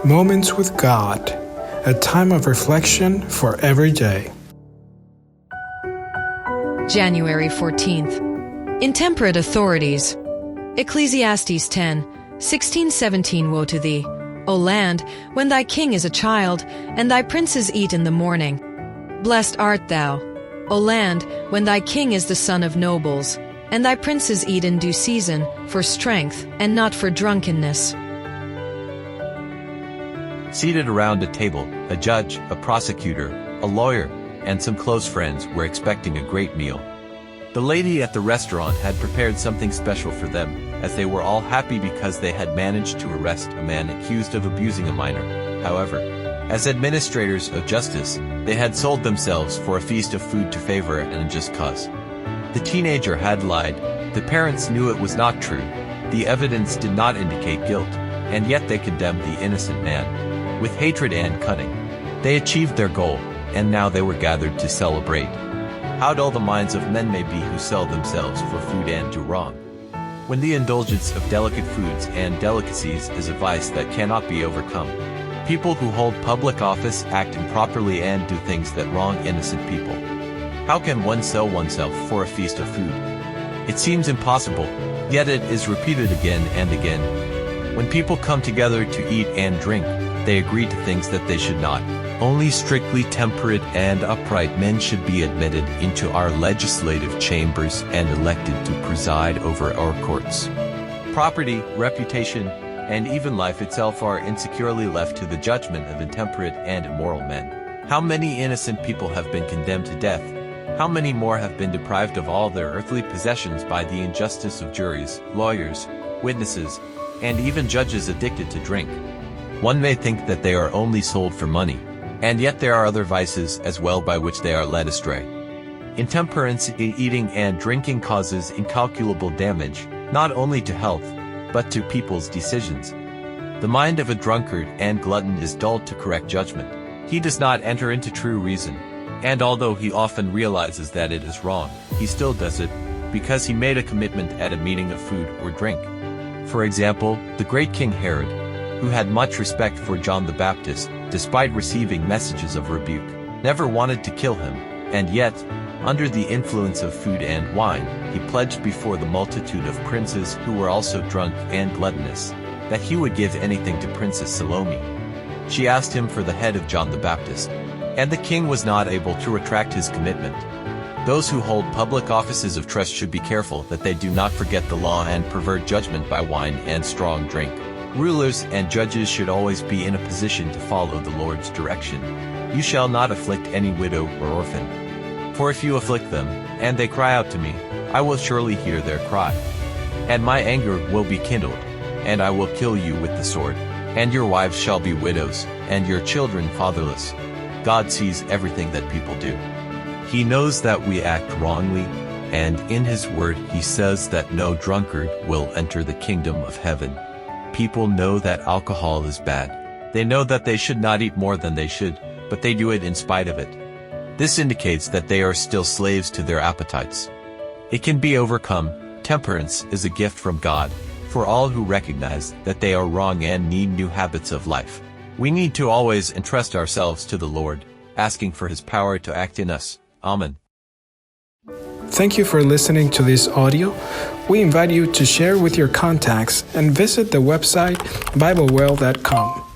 Moments with God, a time of reflection for every day. January 14th. Intemperate authorities. Ecclesiastes 10:16-17. Woe to thee, O land, when thy king is a child, and thy princes eat in the morning. Blessed art thou, O land, when thy king is the son of nobles, and thy princes eat in due season, for strength, and not for drunkenness. Seated around a table, a judge, a prosecutor, a lawyer, and some close friends were expecting a great meal. The lady at the restaurant had prepared something special for them, as they were all happy because they had managed to arrest a man accused of abusing a minor. However, as administrators of justice, they had sold themselves for a feast of food to favor an unjust cause. The teenager had lied. The parents knew it was not true. The evidence did not indicate guilt, and yet they condemned the innocent man. With hatred and cunning, they achieved their goal, and now they were gathered to celebrate. How dull the minds of men may be who sell themselves for food and do wrong. When the indulgence of delicate foods and delicacies is a vice that cannot be overcome, people who hold public office act improperly and do things that wrong innocent people. How can one sell oneself for a feast of food? It seems impossible, yet it is repeated again and again. When people come together to eat and drink, they agree to things that they should not. Only strictly temperate and upright men should be admitted into our legislative chambers and elected to preside over our courts. Property, reputation, and even life itself are insecurely left to the judgment of intemperate and immoral men. How many innocent people have been condemned to death? How many more have been deprived of all their earthly possessions by the injustice of juries, lawyers, witnesses, and even judges addicted to drink? One may think that they are only sold for money, and yet there are other vices as well by which they are led astray. Intemperance in eating and drinking causes incalculable damage, not only to health, but to people's decisions. The mind of a drunkard and glutton is dulled to correct judgment. He does not enter into true reason, and although he often realizes that it is wrong, he still does it, because he made a commitment at a meeting of food or drink. For example, the great King Herod, who had much respect for John the Baptist, despite receiving messages of rebuke, never wanted to kill him, and yet, under the influence of food and wine, he pledged before the multitude of princes who were also drunk and gluttonous, that he would give anything to Princess Salome. She asked him for the head of John the Baptist, and the king was not able to retract his commitment. Those who hold public offices of trust should be careful that they do not forget the law and pervert judgment by wine and strong drink. Rulers and judges should always be in a position to follow the Lord's direction. You shall not afflict any widow or orphan. For if you afflict them, and they cry out to me, I will surely hear their cry. And my anger will be kindled, and I will kill you with the sword. And your wives shall be widows, and your children fatherless. God sees everything that people do. He knows that we act wrongly, and in His word He says that no drunkard will enter the kingdom of heaven. People know that alcohol is bad. They know that they should not eat more than they should, but they do it in spite of it. This indicates that they are still slaves to their appetites. It can be overcome. Temperance is a gift from God for all who recognize that they are wrong and need new habits of life. We need to always entrust ourselves to the Lord, asking for His power to act in us. Amen. Thank you for listening to this audio. We invite you to share with your contacts and visit the website BibleWell.com.